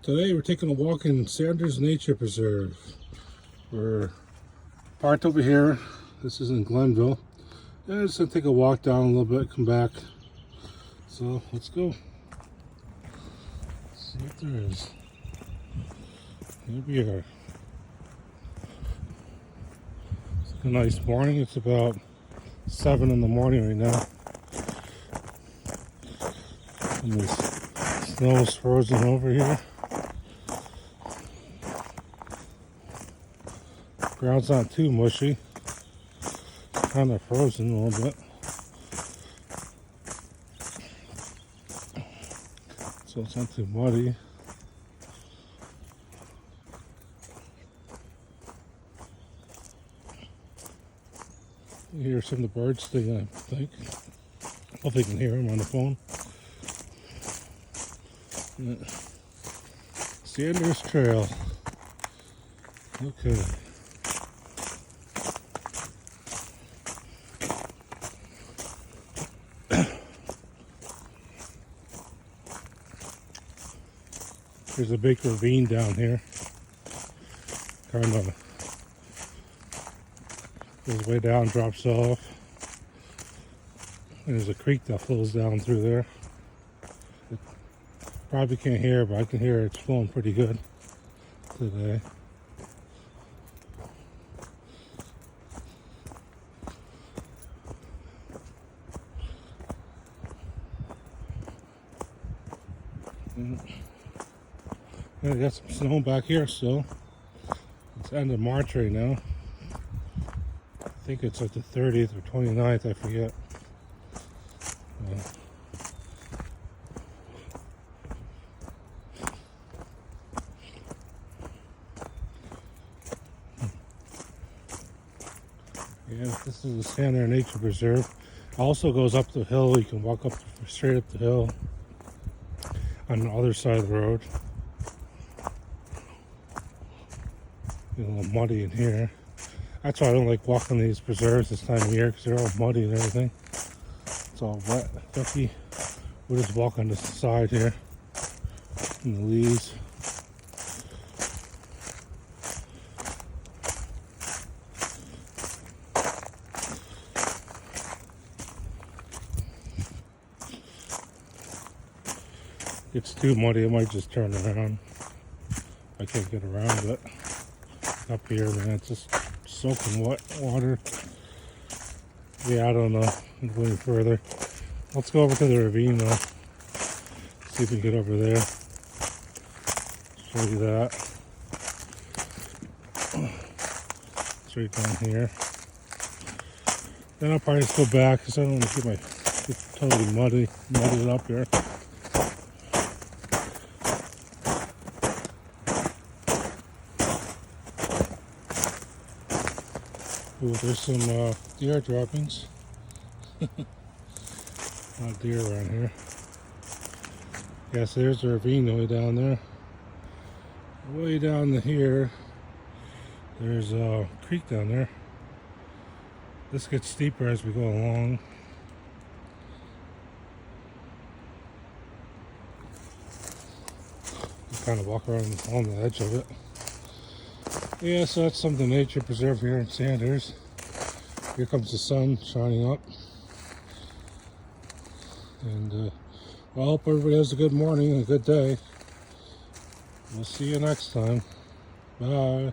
Today we're taking a walk in Sanders Nature Preserve. We're parked over here. This is in Glenville. And I'm just gonna take a walk down a little bit, come back. So let's go. See what there is. Here we are. It's a nice morning. It's about 7 in the morning right now. And the snow is frozen over here. Ground's not too mushy. Kind of frozen a little bit. So it's not too muddy. You hear some of the birds singing, I think. Hopefully you can hear them on the phone. Sanders Trail. Okay. There's a big ravine down here. Kind of goes way down, drops off. There's a creek that flows down through there. It probably can't hear, but I can hear it's flowing pretty good today. Yeah, got some snow back here still. It's end of March right now. I think it's like the 30th or 29th, I forget. Yeah, this is the Sanders Nature Preserve. Also goes up the hill. You can walk up straight up the hill on the other side of the road. Get a little muddy in here. That's why I don't like walking these preserves this time of year, because they're all muddy and everything. It's all wet. Ducky. We'll just walk on the side here in the leaves. It's too muddy, I might just turn around. I can't get around it. Up here, man, it's just soaking wet water. Yeah, I don't know. I'm going further. Let's go over to the ravine though. See if we can get over there. Show you that. Straight down here. Then I'll probably just go back because I don't want to get totally muddied up here. Ooh, there's some deer droppings. A lot of deer around here. Yes, there's the ravine way down there. Way down here, there's a creek down there. This gets steeper as we go along. You kind of walk around on the edge of it. Yeah, so that's something nature preserve here in Sanders. Here comes the sun shining up. And well, I hope everybody has a good morning and a good day. We'll see you next time. Bye.